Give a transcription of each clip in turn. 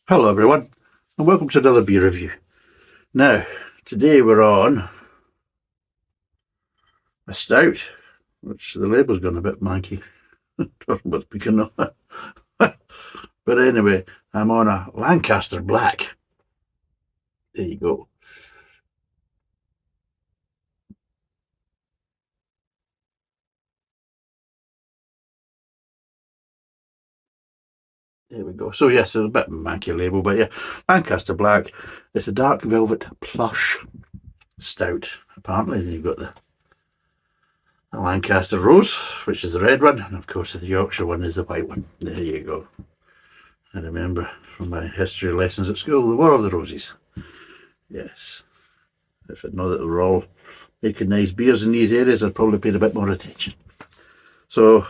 Hello everyone, and welcome to another beer review. Now, today we're on a stout, which the label's gone a bit manky. What's become of that? But anyway, I'm on a Lancaster Black. There you go. There we go. So yes, it's a bit manky label, but yeah, Lancaster Black. It's a dark velvet plush stout. Apparently, and you've got the Lancaster Rose, which is the red one, and of course the Yorkshire one is the white one. There you go. I remember from my history lessons at school, the War of the Roses. Yes. If I'd known that they were all making nice beers in these areas, I'd probably paid a bit more attention. So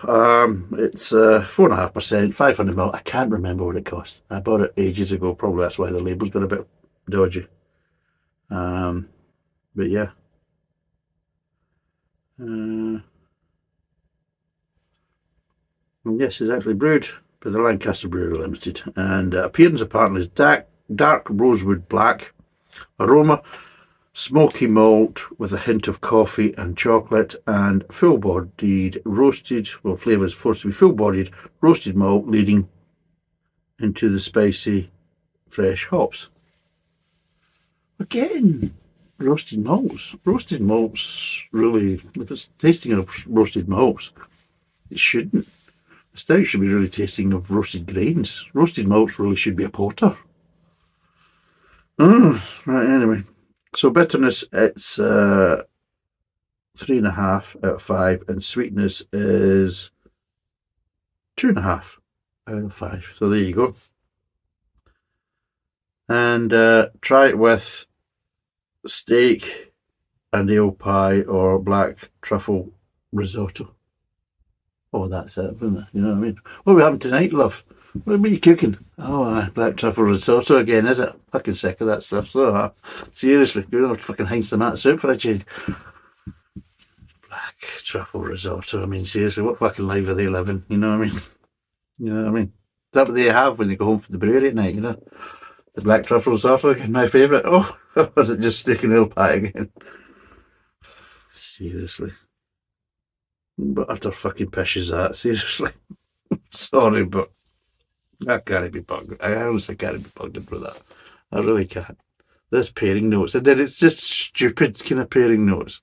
it's 4.5%, 500ml. I can't remember what it cost. I bought it ages ago. Probably that's why the label's got a bit dodgy. But yeah. Yes, it's actually brewed by the Lancaster Brewery Limited. And appearance apparently is dark rosewood black. Aroma, smoky malt with a hint of coffee and chocolate, and full-bodied roasted, well, flavours forced to be full-bodied roasted malt leading into the spicy fresh hops. We're getting roasted malts. Roasted malts, really, if it's tasting of roasted malts, it shouldn't. The stout should be really tasting of roasted grains. Roasted malts really should be a porter. Right, anyway. So bitterness, it's 3.5 out of 5, and sweetness is 2.5 out of 5. So there you go. And try it with steak and ale pie or black truffle risotto. Oh, that's it, isn't it? You know what I mean? What are we having tonight, love? What are you cooking? Oh, black truffle risotto again, is it? Fucking sick of that stuff. So, seriously, you're not fucking Heinz tomato soup for a change. Black truffle risotto. I mean, seriously, what fucking life are they living? You know what I mean? You know what I mean? Is that what they have when they go home from the brewery at night, you know? The black truffle risotto again, my favourite. Oh, was it just steak and ale pie again? Seriously. But utter fucking pish is that, seriously. Sorry, but I can't be bugged. I honestly can't be bugged with that. I really can't. This pairing notes, and then it's just stupid kind of pairing notes.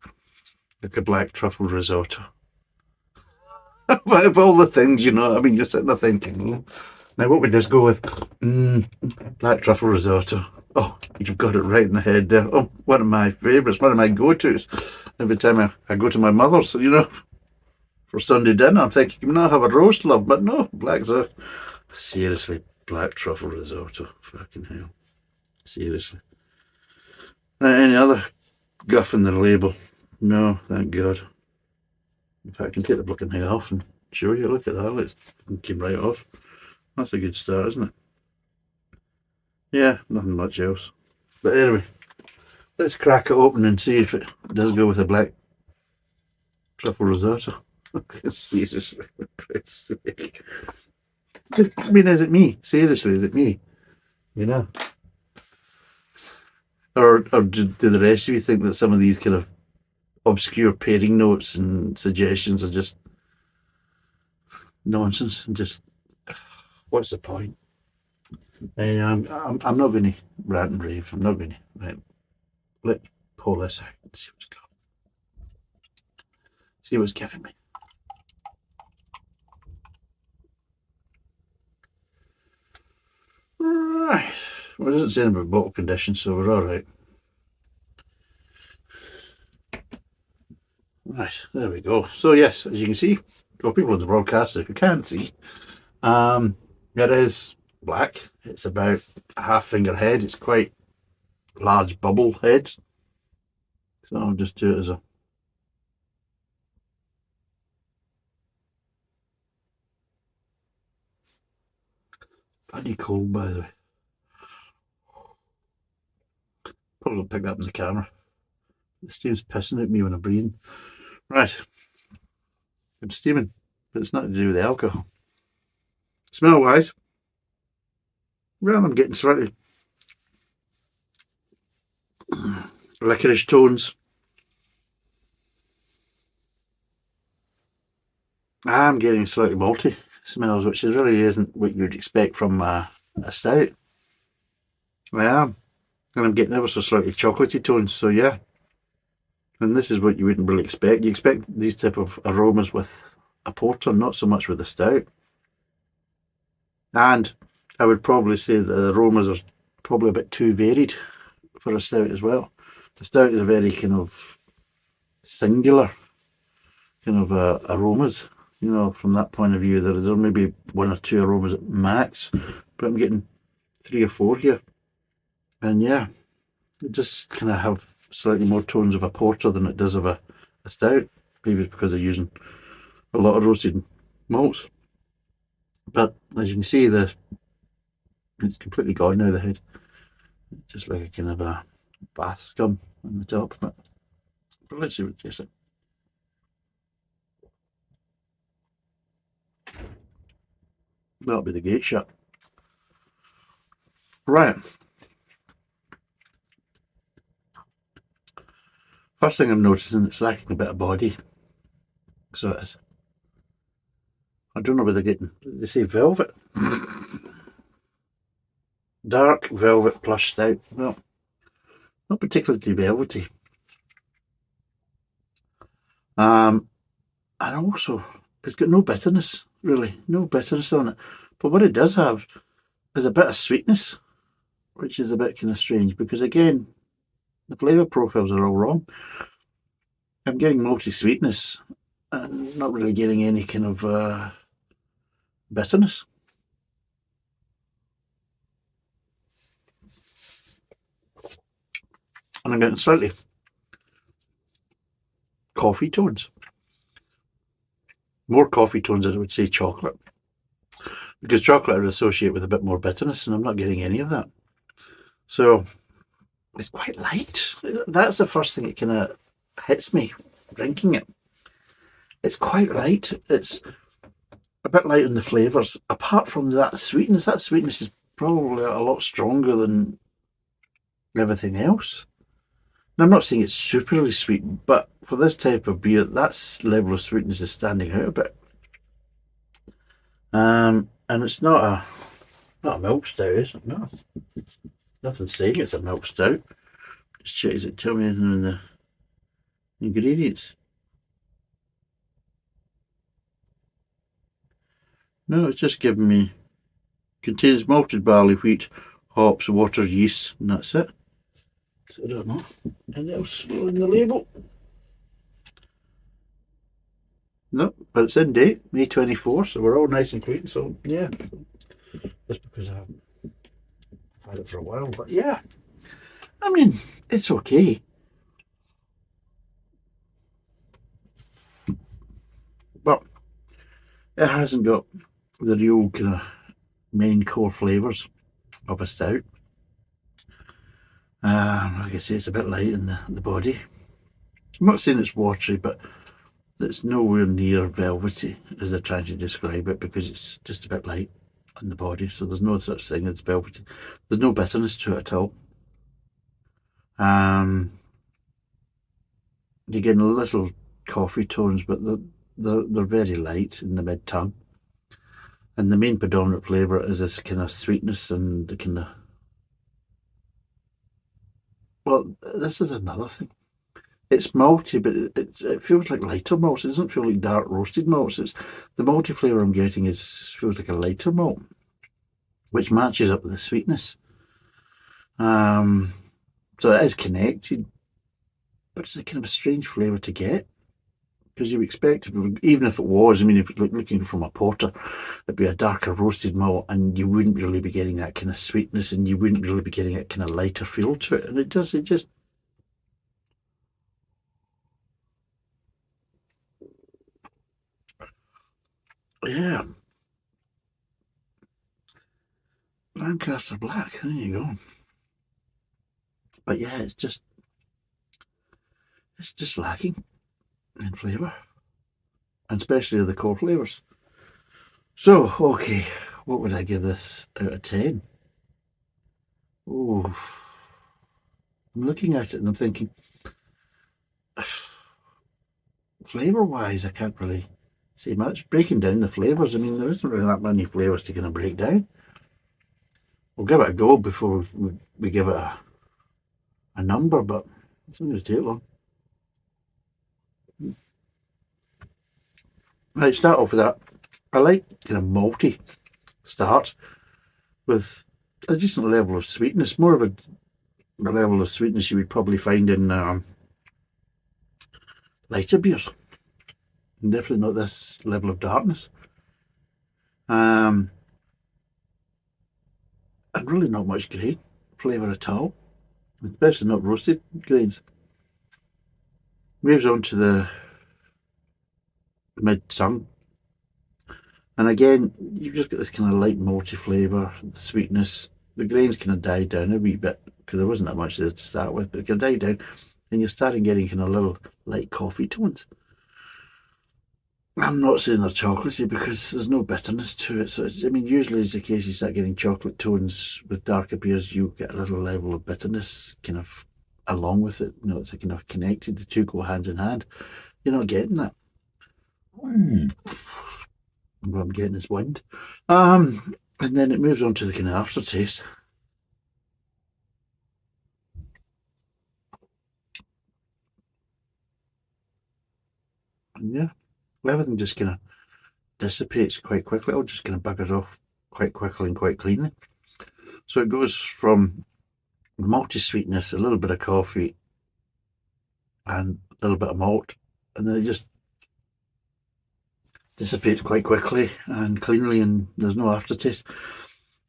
Like a black truffle risotto. But of all the things, you know, I mean, you're sitting there thinking, now what would this go with? Black truffle risotto. Oh, you've got it right in the head there. Oh, one of my favourites, one of my go-tos. Every time I go to my mother's, you know, for Sunday dinner, I'm thinking, you know, have a roast, love, but no, seriously, black truffle risotto. Fucking hell. Seriously. Any other guff in the label? No, thank God. In fact, I can take the fucking thing off and show you. Look at that. It came right off. That's a good start, isn't it? Yeah, nothing much else. But anyway, let's crack it open and see if it does go with a black truffle risotto. Seriously, for Christ's sake. I mean, is it me? Seriously, is it me? You know? Or do the rest of you think that some of these kind of obscure pairing notes and suggestions are just nonsense and just what's the point? I'm not going to rant and rave. I'm not going to. Right, let's pull this out and see what's got. See what's giving me. Right. Well, it doesn't say anything about bottle condition, so we're all right. Right, there we go. So yes, as you can see, well, people in the broadcast, if you can't see, it is black. It's about a half finger head. It's quite large bubble heads. So I'll just do it as a bloody cold, by the way. Probably pick that up in the camera. The steam's pissing at me when I'm breathing. Right. I'm steaming, but it's nothing to do with the alcohol. Smell wise, Well, I'm getting slightly licorice tones. I'm getting slightly malty smells, which really isn't what you'd expect from a stout. I am. And I'm getting ever so slightly chocolatey tones, so yeah. And this is what you wouldn't really expect. You expect these type of aromas with a porter, not so much with a stout. And I would probably say that the aromas are probably a bit too varied for a stout as well. The stout is a very kind of singular kind of aromas. You know, from that point of view, there may be one or two aromas at max, but I'm getting 3 or 4 here. And yeah, it just kind of have slightly more tones of a porter than it does of a stout. Maybe it's because they're using a lot of roasted malts. But as you can see, it's completely gone now, the head. Just like a kind of a bath scum on the top of it. But let's see what it tastes like. That'll be the gate shut. Right. First thing I'm noticing, it's lacking a bit of body. So it is. I don't know whether they're getting, they say velvet. Dark velvet plush stout. Well, not particularly velvety. And also, it's got no bitterness, really. No bitterness on it. But what it does have is a bit of sweetness, which is a bit kind of strange because, again, the flavour profiles are all wrong. I'm getting malty sweetness and not really getting any kind of bitterness. And I'm getting slightly coffee tones. More coffee tones than I would say chocolate. Because chocolate I would associate with a bit more bitterness, and I'm not getting any of that. So it's quite light. That's the first thing that kind of hits me drinking it. It's quite light. It's a bit light in the flavours. Apart from that sweetness is probably a lot stronger than everything else. Now, I'm not saying it's superly sweet, but for this type of beer, that level of sweetness is standing out a bit. And it's not a milk stout, is it? No, nothing saying it's a milk stout. Just check, does it tell me anything in the ingredients? No, it's just giving me contains malted barley, wheat, hops, water, yeast, and that's it. So I don't know. Anything else on the label? No, but it's in date, May 24, so we're all nice and clean. So yeah, just because I haven't had it for a while, but yeah, I mean, it's okay. But it hasn't got the real kind of main core flavours of a stout. Like I say, it's a bit light in the body. I'm not saying it's watery, but it's nowhere near velvety as they're trying to describe it because it's just a bit light on the body. So there's no such thing as velvety. There's no bitterness to it at all. You're getting little coffee tones, but they're very light in the mid tongue. And the main predominant flavour is this kind of sweetness and the kind of. Well, this is another thing. It's malty, but it feels like lighter malts. It doesn't feel like dark roasted malts. It's the malty flavour I'm getting feels like a lighter malt, which matches up with the sweetness. So it is connected, but it's a kind of a strange flavour to get because you expect, even if it was, I mean, if you're looking from a porter, it'd be a darker roasted malt, and you wouldn't really be getting that kind of sweetness, and you wouldn't really be getting that kind of lighter feel to it. And it does. It just. Yeah, Lancaster Black. There you go. But yeah, it's just lacking in flavour, and especially the core flavours. So, okay, what would I give this out of 10? Oh, I'm looking at it and I'm thinking, flavour wise, I can't really say much. Breaking down the flavours, I mean, there isn't really that many flavours to kind of break down. We'll give it a go before we give it a number, but it's not going to take long. Right, start off with that. I like kind of malty start with a decent level of sweetness, more of a level of sweetness you would probably find in lighter beers. Definitely not this level of darkness. And really not much grain flavour at all, especially not roasted grains. Moves on to the mid-tongue. And again, you've just got this kind of light malty flavour, the sweetness. The grains kind of die down a wee bit because there wasn't that much there to start with, but it can die down and you're starting getting kind of little light coffee tones. I'm not saying they're chocolatey because there's no bitterness to it. So I mean, usually it's the case you start getting chocolate tones with darker beers, you get a little level of bitterness kind of along with it. You know, it's kind of connected. The two go hand in hand. You're not getting that. What I'm getting is wind. And then it moves on to the kind of aftertaste. And yeah, everything just kind of dissipates quite quickly. It just kind of buggers off quite quickly and quite cleanly. So it goes from the malty sweetness, a little bit of coffee, and a little bit of malt, and then it just dissipates quite quickly and cleanly, and there's no aftertaste.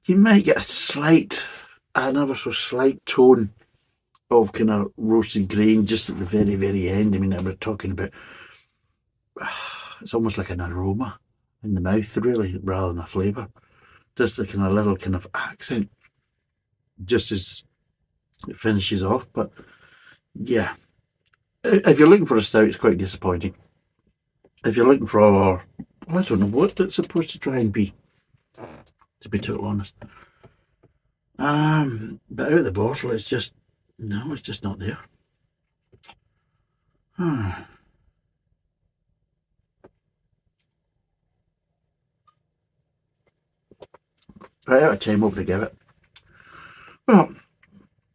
You might get a slight, an ever so slight tone of kind of roasted grain just at the very, very end. I mean, we're talking about, it's almost like an aroma in the mouth, really, rather than a flavour. Just a kind of little kind of accent, just as it finishes off. But yeah, if you're looking for a stout, it's quite disappointing. If you're looking for, I don't know what it's supposed to try and be, to be totally honest. But out of the bottle, it's just, no, it's just not there. Right out of 10, what would I give it? Well,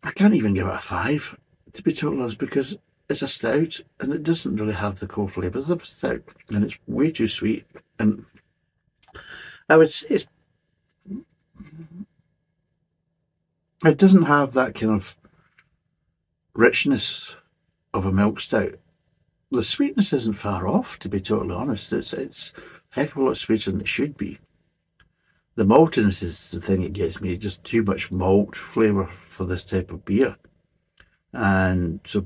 I can't even give it a 5, to be totally honest, because it's a stout and it doesn't really have the core flavours of a stout, and it's way too sweet. And I would say it doesn't have that kind of richness of a milk stout. The sweetness isn't far off, to be totally honest. It's a heck of a lot sweeter than it should be. The maltiness is the thing that gets me, just too much malt flavour for this type of beer. And so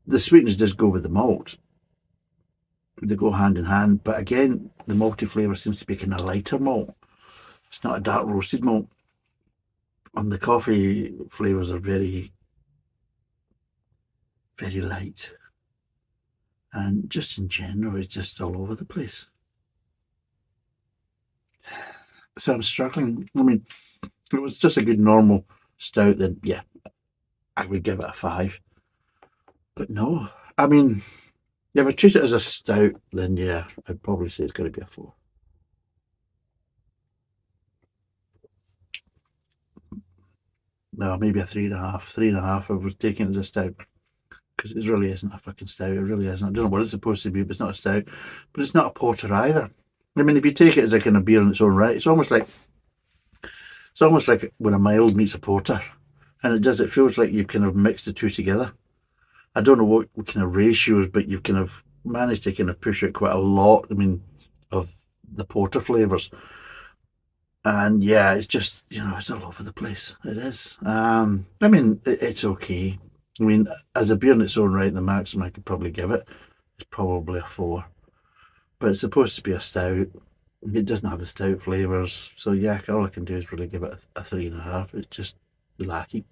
the sweetness does go with the malt. They go hand in hand, but again, the malty flavour seems to be kind of lighter malt. It's not a dark roasted malt. And the coffee flavours are very, very light. And just in general, it's just all over the place. So I'm struggling. I mean, if it was just a good normal stout, then yeah, I would give it a 5. But no, I mean, if I treat it as a stout, then yeah, I'd probably say it's got to be a 4. No, maybe a 3.5. 3.5 if I was taking it as a stout. Because it really isn't a fucking stout. It really isn't. I don't know what it's supposed to be, but it's not a stout. But it's not a porter either. I mean, if you take it as a kind of beer in its own right, it's almost like when a mild meets a porter, and it feels like you've kind of mixed the two together. I don't know what kind of ratios, but you've kind of managed to kind of push out quite a lot. I mean, of the porter flavours, and yeah, it's just, it's all over the place. It is. I mean, it's okay. I mean, as a beer in its own right, the maximum I could probably give it is probably a 4. But it's supposed to be a stout. It doesn't have the stout flavours, so yeah, all I can do is really give it a 3.5. It's just lacking.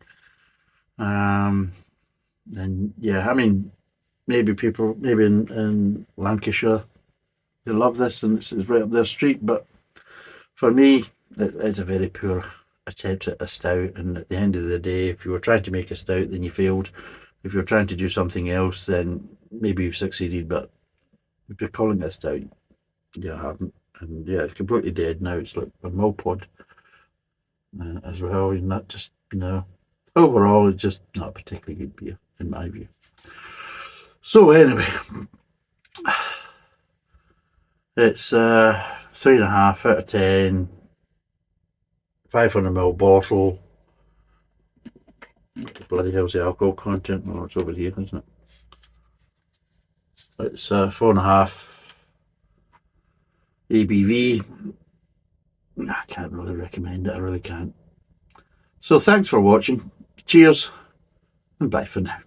And yeah, I mean, maybe in Lancashire, they love this and it's right up their street, but for me, it's a very poor attempt at a stout, and at the end of the day, if you were trying to make a stout, then you failed. If you're trying to do something else, then maybe you've succeeded, but if you're calling it a stout, you haven't. And yeah, it's completely dead now. It's like a mill pod as well, and that just, overall, it's just not a particularly good beer, in my view. So anyway, it's 3.5 out of 10, 500ml bottle. What the bloody hell's the alcohol content? Oh, it's over here, isn't it? It's 4.5 ABV. I can't really recommend it, I really can't. So thanks for watching. Cheers, and bye for now.